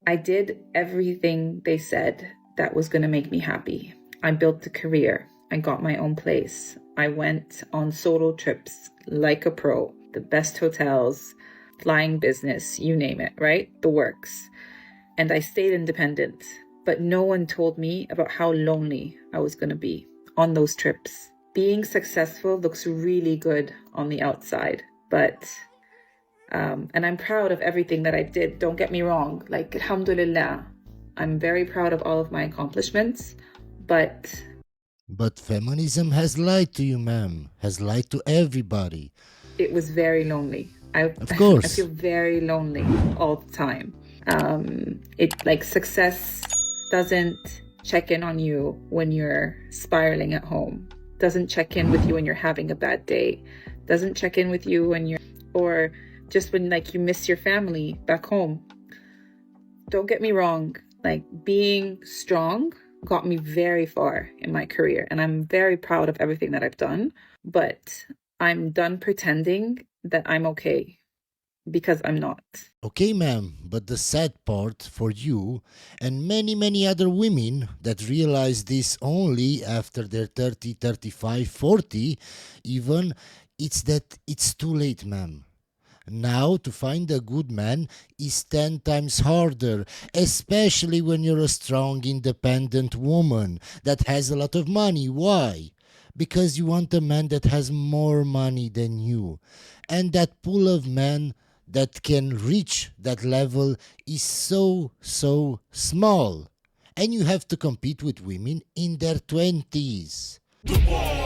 I did everything they said that was going to make me happy. I built a career. I got my own place. I went on solo trips like a pro, the best hotels, flying business, you name it, right? The works. And I stayed independent, but no one told me about how lonely I was going to be on those trips. Being successful looks really good on the outside, but and I'm proud of everything that I did. Don't get me wrong. Like, alhamdulillah, I'm very proud of all of my accomplishments, but feminism has lied to you, ma'am. Has lied to everybody. It was very lonely. Of course. I feel very lonely all the time. Success doesn't check in on you when you're spiraling at home. Doesn't check in with you when you're having a bad day. Doesn't check in with you when or just when you miss your family back home. Don't get me wrong, being strong got me very far in my career, and I'm very proud of everything that I've done, but I'm done pretending that I'm okay, because I'm not. Okay, ma'am, but the sad part for you and many, many other women that realize this only after they're 30, 35, 40 even, it's that it's too late, ma'am. Now, to find a good man is 10 times harder, especially when you're a strong, independent woman that has a lot of money. Why? Because you want a man that has more money than you. And that pool of men that can reach that level is so, so small. And you have to compete with women in their 20s. The wall.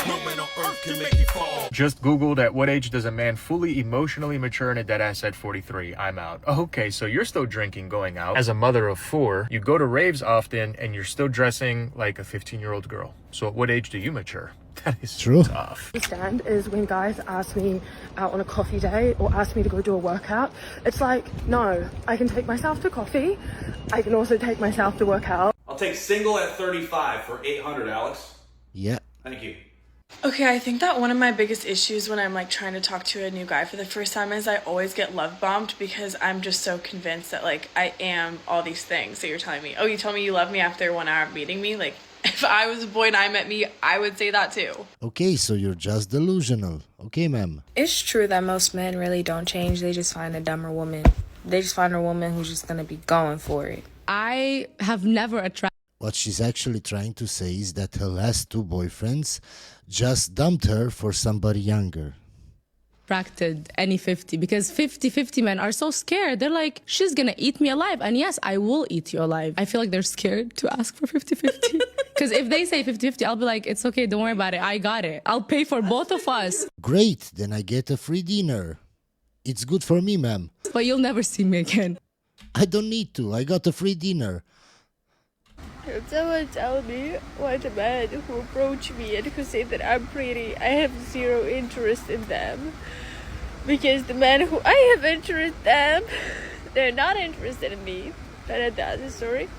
No man on earth can make you fall. Just Googled at what age does a man fully emotionally mature, and a dead ass at 43. I'm out. Okay, so you're still drinking, going out. As a mother of 4, you go to raves often, and you're still dressing like a 15-year-old girl. So at what age do you mature? That is true. Tough. The stand is when guys ask me out on a coffee date or ask me to go do a workout. It's like, no, I can take myself to coffee. I can also take myself to work out. I'll take single at 35 for 800, Alex. Yeah. Thank you. Okay, I think that one of my biggest issues when I'm trying to talk to a new guy for the first time is I always get love bombed, because I'm just so convinced that I am all these things that you're telling me. Oh, you told me you love me after 1 hour of meeting me? If I was a boy and I met me, I would say that too. Okay, so you're just delusional. Okay, ma'am. It's true that most men really don't change. They just find a dumber woman. They just find a woman who's just gonna be going for it. I have never attracted. What she's actually trying to say is that her last 2 boyfriends just dumped her for somebody younger. Any 50, because 50-50 men are so scared. They're like, she's gonna eat me alive. And yes, I will eat you alive. I feel like they're scared to ask for 50-50. Because if they say 50-50, I'll be like, it's okay, don't worry about it, I got it. I'll pay for both of us. Great, then I get a free dinner. It's good for me, ma'am. But you'll never see me again. I don't need to, I got a free dinner. Someone tell me what a man who approach me and who say that I'm pretty, I have zero interest in them. Because the men who I have interest in them, they're not interested in me. But that's the story.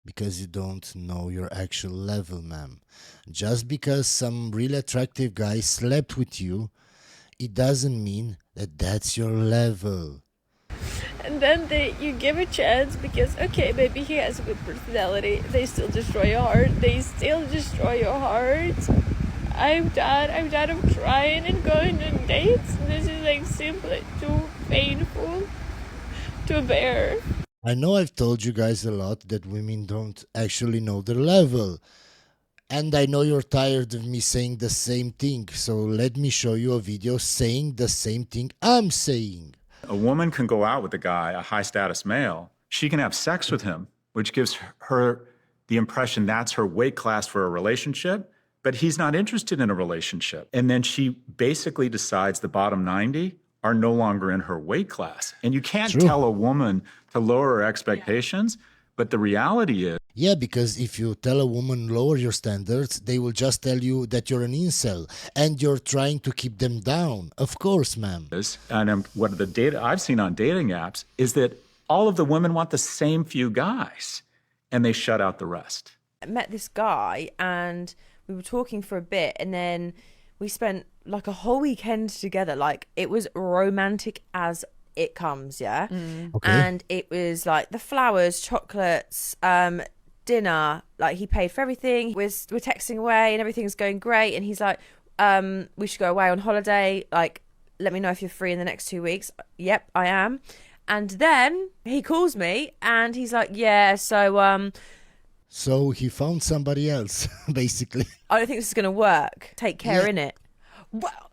Because you don't know your actual level, ma'am. Just because some really attractive guy slept with you, it doesn't mean that that's your level. And then you give a chance because, okay, maybe he has a good personality. They still destroy your heart. I'm done of trying and going on dates. This is simply too painful to bear. I know I've told you guys a lot that women don't actually know their level. And I know you're tired of me saying the same thing. So let me show you a video saying the same thing I'm saying. A woman can go out with a guy, a high-status male. She can have sex with him, which gives her the impression that's her weight class for a relationship, but he's not interested in a relationship. And then she basically decides the bottom 90 are no longer in her weight class. And you can't tell a woman to lower her expectations, but the reality is... Yeah, because if you tell a woman lower your standards, they will just tell you that you're an incel and you're trying to keep them down. Of course, ma'am. And what the data I've seen on dating apps is that all of the women want the same few guys and they shut out the rest. I met this guy and we were talking for a bit and then we spent a whole weekend together. It was romantic as it comes, yeah. Okay. And it was like the flowers, chocolates, dinner. Like he paid for everything. We're texting away and everything's going great. And he's like, we should go away on holiday. Like, let me know if you're free in the next 2 weeks. Yep, I am. And then he calls me and he's like, yeah, So he found somebody else, basically. I don't think this is going to work. Take care, innit? Well,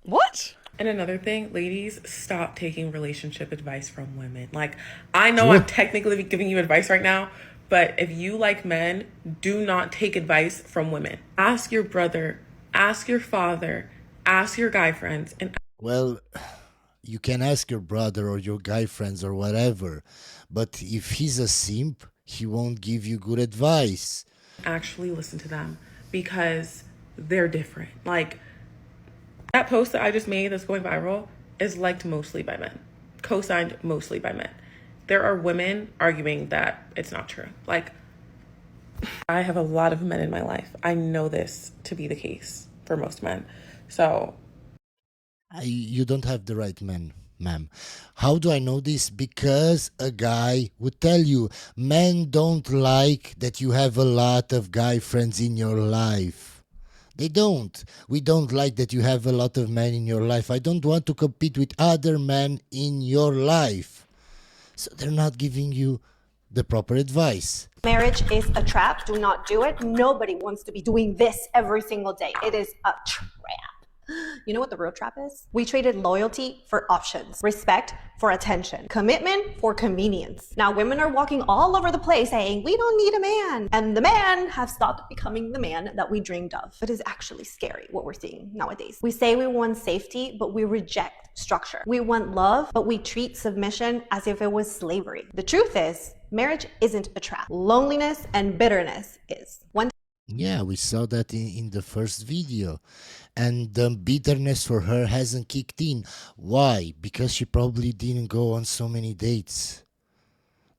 what? And another thing, ladies, stop taking relationship advice from women. Like, I know I'm technically giving you advice right now, but if you like men, do not take advice from women. Ask your brother, ask your father, ask your guy friends. And Well, you can ask your brother or your guy friends or whatever, but if he's a simp, he won't give you good advice. actually listen to them because they're different. Like, that post that I just made that's going viral is liked mostly by men, co-signed mostly by men. There are women arguing that it's not true. Like, I have a lot of men in my life. I know this to be the case for most men. So You don't have the right man, ma'am. How do I know this? Because a guy would tell you, men don't like that you have a lot of guy friends in your life. They don't. We don't like that you have a lot of men in your life. I don't want to compete with other men in your life. So they're not giving you the proper advice. Marriage is a trap. Do not do it. Nobody wants to be doing this every single day. It is a trap. You know what the real trap is? We traded loyalty for options, respect for attention, commitment for convenience. Now women are walking all over the place saying, we don't need a man. And the man have stopped becoming the man that we dreamed of. It is actually scary what we're seeing nowadays. We say we want safety, but we reject structure. We want love, but we treat submission as if it was slavery. The truth is, marriage isn't a trap. Loneliness and bitterness is. Yeah, we saw that in the first video. And the bitterness for her hasn't kicked in. Why? Because she probably didn't go on so many dates.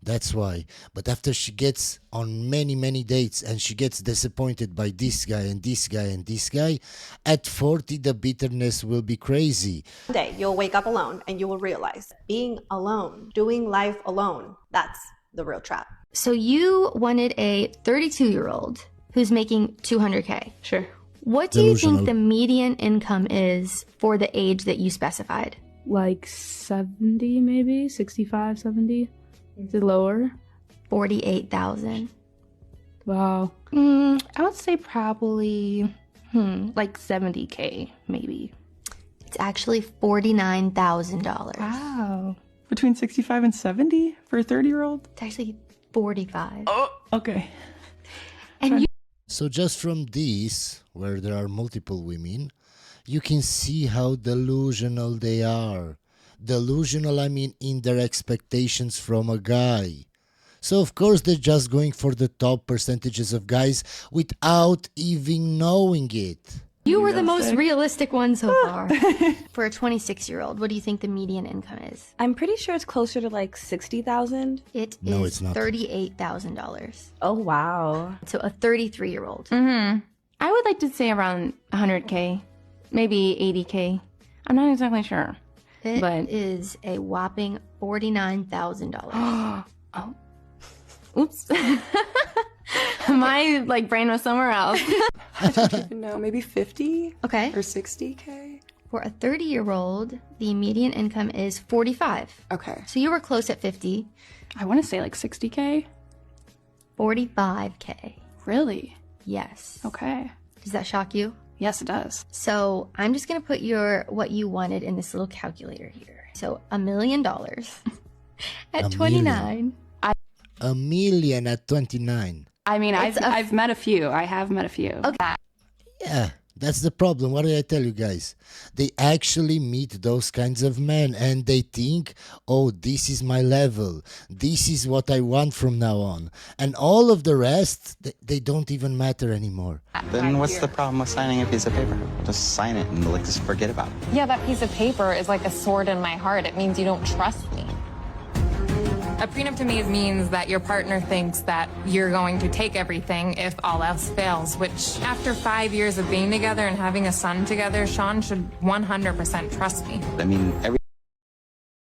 That's why. But after she gets on many, many dates and she gets disappointed by this guy and this guy and this guy, at 40 the bitterness will be crazy. One day you'll wake up alone and you will realize being alone, doing life alone, that's the real trap. So you wanted a 32-year-old who's making $200K. Sure. What do you think the median income is for the age that you specified? Like 70 maybe, 65, 70. Is it lower? 48,000. Wow. I would say probably like 70K maybe. It's actually $49,000. Wow. Between 65 and 70 for a 30-year-old? It's actually 45. Oh, okay. And you So just from this, where there are multiple women, you can see how delusional they are. Delusional, I mean, in their expectations from a guy. So of course they're just going for the top percentages of guys without even knowing it. You were the most realistic one so far. For a 26-year-old, what do you think the median income is? I'm pretty sure it's closer to like 60,000. No, it's not. $38,000. Oh, wow. So a 33-year-old. I would like to say around 100K, maybe 80K. I'm not exactly sure. It is a whopping $49,000. Oh. Oops. My brain was somewhere else. I don't even know, maybe 50? Okay. Or 60K? For a 30-year-old, the median income is 45. Okay. So you were close at 50. I want to say like 60K. 45K. Really? Yes. Okay. Does that shock you? Yes, it does. So I'm just going to put what you wanted in this little calculator here. So $1 million at 29. $1 million at 29. I mean, I've met a few. I have met a few. Okay. Yeah, that's the problem. What did I tell you guys? They actually meet those kinds of men and they think, oh, this is my level. This is what I want from now on. And all of the rest, they don't even matter anymore. Then what's the problem with signing a piece of paper? Just sign it and just forget about it. Yeah, that piece of paper is like a sword in my heart. It means you don't trust me. A prenup to me means that your partner thinks that you're going to take everything if all else fails, which after 5 years of being together and having a son together, Sean should 100% trust me. I mean,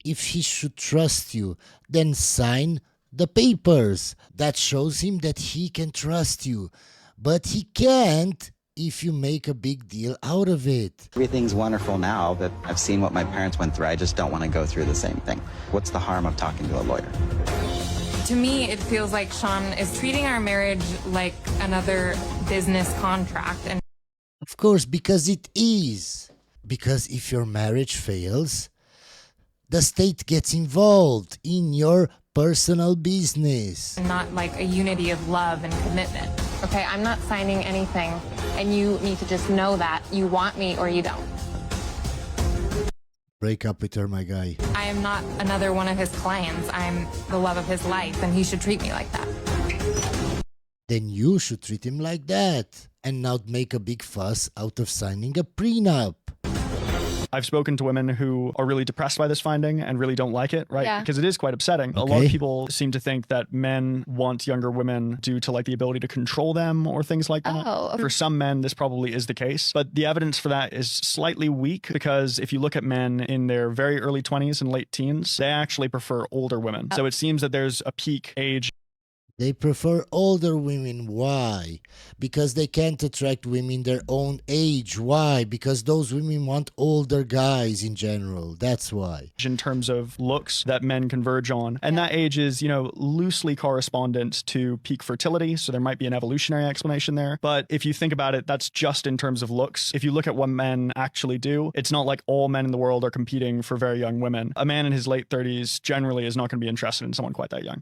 If he should trust you, then sign the papers. That shows him that he can trust you. But he can't if you make a big deal out of it. Everything's wonderful now, but I've seen what my parents went through. I just don't want to go through the same thing. What's the harm of talking to a lawyer? To me, it feels like Sean is treating our marriage like another business contract. And Of course, because it is. Because if your marriage fails, the state gets involved in your personal business. not like a unity of love and commitment. Okay, I'm not signing anything, and you need to just know that you want me or you don't. Break up with her, my guy. I am not another one of his clients. I'm the love of his life, and he should treat me like that. Then you should treat him like that and not make a big fuss out of signing a prenup. I've spoken to women who are really depressed by this finding and really don't like it, right? Yeah. Because it is quite upsetting. A lot of people seem to think that men want younger women due to like the ability to control them or things like that. Oh, okay. For some men, this probably is the case, but the evidence for that is slightly weak because if you look at men in their very early 20s and late teens, they actually prefer older women. So it seems that there's a peak age. They prefer older women. Why? Because they can't attract women their own age. Why? Because those women want older guys in general. That's why. In terms of looks that men converge on. And that age is, loosely correspondent to peak fertility. So there might be an evolutionary explanation there. But if you think about it, that's just in terms of looks. If you look at what men actually do, it's not like all men in the world are competing for very young women. A man in his late 30s generally is not going to be interested in someone quite that young.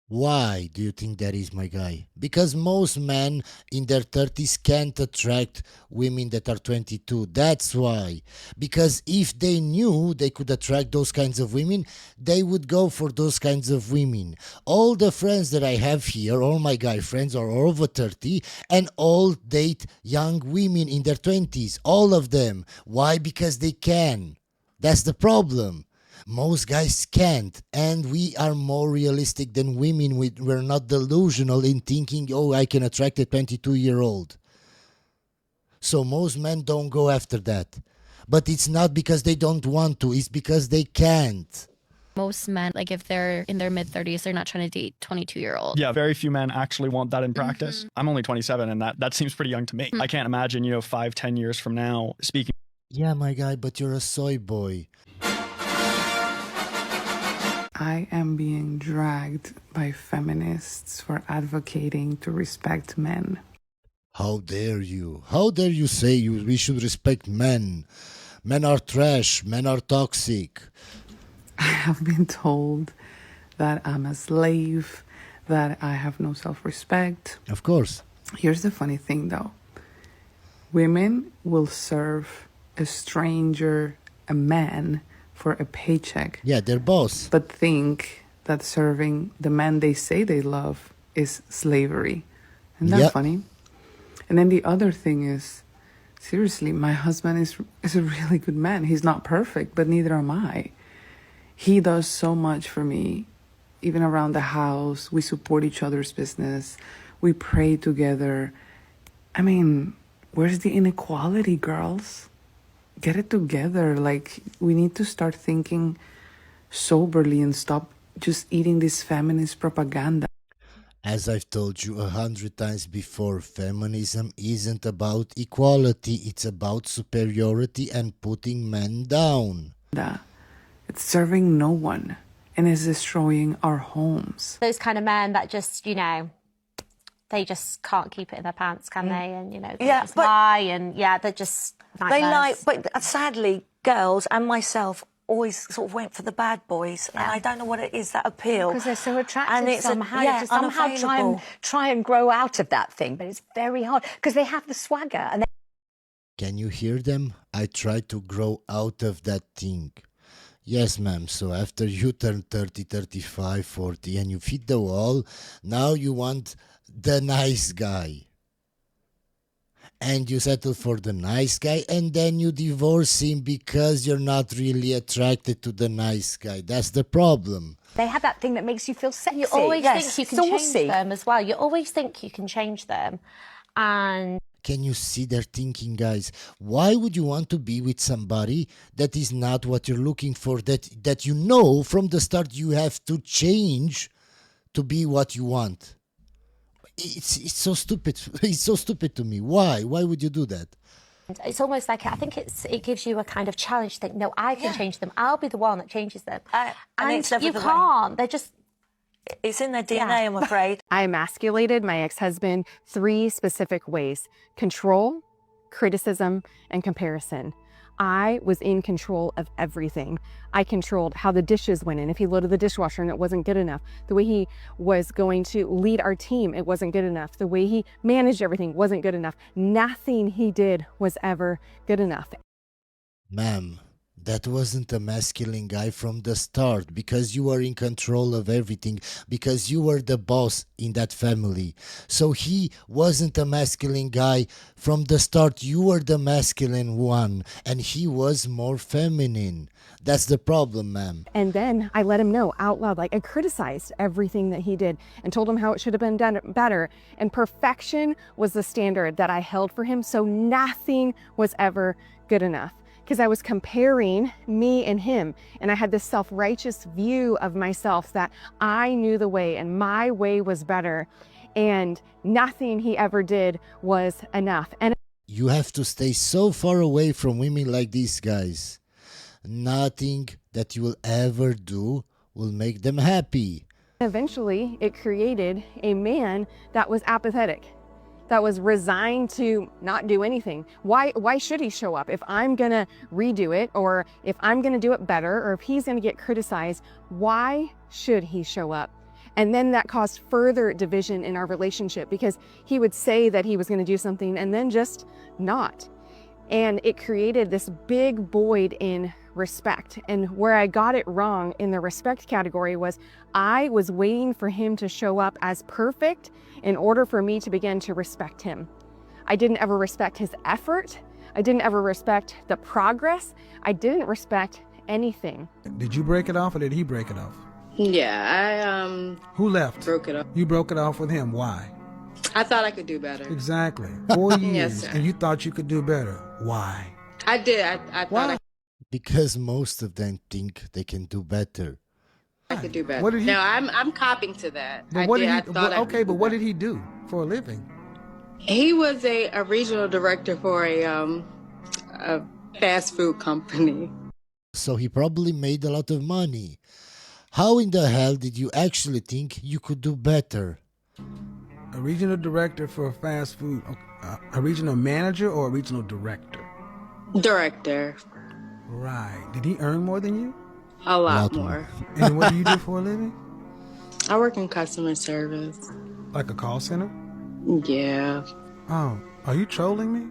Why do you think that is, my guy? Because most men in their 30s can't attract women that are 22. That's why. Because if they knew they could attract those kinds of women, they would go for those kinds of women. All the friends that I have here, all my guy friends are over 30 and all date young women in their 20s. All of them. Why? Because they can. That's the problem. Most guys can't, and we are more realistic than women. We're not delusional in thinking, oh, I can attract a 22-year-old. So most men don't go after that. But it's not because they don't want to, it's because they can't. Most men, like if they're in their mid-30s, they're not trying to date 22-year-olds. Yeah, very few men actually want that in practice. I'm only 27, and that seems pretty young to me. I can't imagine, 5-10 years from now speaking. Yeah, my guy, but you're a soy boy. I am being dragged by feminists for advocating to respect men. How dare you? How dare you say we should respect men? Men are trash. Men are toxic. I have been told that I'm a slave, that I have no self-respect. Of course. Here's the funny thing, though. Women will serve a stranger, a man, for a paycheck. Yeah, their boss. But think that serving the man they say they love is slavery. Isn't that funny? And then the other thing is, seriously, my husband is a really good man. He's not perfect, but neither am I. He does so much for me, even around the house. We support each other's business. We pray together. I mean, where's the inequality, girls? Get it together. Like, we need to start thinking soberly and stop just eating this feminist propaganda. As I've told you 100 times before, feminism isn't about equality. It's about superiority and putting men down. It's serving no one and is destroying our homes. Those kind of men that just, they just can't keep it in their pants, can they? And, they just lie and, they're just nightmares. But sadly, girls and myself always sort of went for the bad boys, and I don't know what it is that appeal. Because they're so attractive and it's somehow. You have to somehow try and grow out of that thing, but it's very hard because they have the swagger. And Can you hear them? I try to grow out of that thing. Yes, ma'am. So after you turn 30, 35, 40 and you fit the wall, now you want the nice guy. And you settle for the nice guy and then you divorce him because you're not really attracted to the nice guy. That's the problem. they have that thing that makes you feel sexy. You always think you can change them as well. You always think you can change them. And Can you see their thinking, guys? Why would you want to be with somebody that is not what you're looking for, that you know from the start you have to change to be what you want? It's so stupid. It's so stupid to me. Why would you do that? It's almost like, I think it gives you a kind of challenge to think, no, I can change them. I'll be the one that changes them. And you can't. They're just... It's in their DNA, I'm afraid. I emasculated my ex-husband 3 specific ways: control, criticism, and comparison. I was in control of everything. I controlled how the dishes went in. If he loaded the dishwasher and it wasn't good enough, the way he was going to lead our team, it wasn't good enough. The way he managed everything wasn't good enough. Nothing he did was ever good enough. Ma'am, that wasn't a masculine guy from the start, because you were in control of everything, because you were the boss in that family. So he wasn't a masculine guy from the start. You were the masculine one, and he was more feminine. That's the problem, ma'am. And then I let him know out loud, like I criticized everything that he did and told him how it should have been done better. And perfection was the standard that I held for him, so nothing was ever good enough. Because I was comparing me and him, and I had this self-righteous view of myself that I knew the way and my way was better, and nothing he ever did was enough. And you have to stay so far away from women like these guys. Nothing that you will ever do will make them happy. Eventually, it created a man that was apathetic, that was resigned to not do anything. Why should he show up? If I'm gonna redo it, or if I'm gonna do it better, or if he's gonna get criticized, why should he show up? And then that caused further division in our relationship, because he would say that he was gonna do something and then just not. And it created this big void in respect. And where I got it wrong in the respect category was I was waiting for him to show up as perfect in order for me to begin to respect him. I didn't ever respect his effort. I didn't ever respect the progress. I didn't respect anything. Did you break it off, or did he break it off? Yeah, Who left? broke it up. You broke it off with him. Why? I thought I could do better. Exactly. 4 years, Yes, sir. and you thought you could do better. Why? I did. I thought Because most of them think they can do better. I could do better. What did he- No, I'm copying to that. But I what did. did he? I thought I okay, could but do what better. did he do for a living? He was a regional director for a fast food company. So he probably made a lot of money. How in the hell did you actually think you could do better? A regional director for fast food. A regional manager or a regional director? Director. Right. Did he earn more than you? A lot more. And what do you do for a living? I work in customer service. Like a call center? Yeah. Oh, are you trolling me?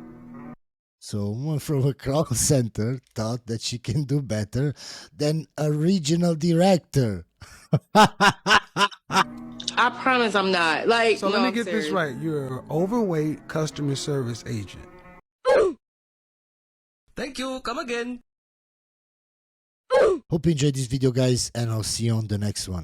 So a woman from a call center thought that she can do better than a regional director. I promise I'm not. Like, So no, let me I'm get serious. this right. You're an overweight customer service agent. Thank you. Come again. Hope you enjoyed this video, guys, and I'll see you on the next one.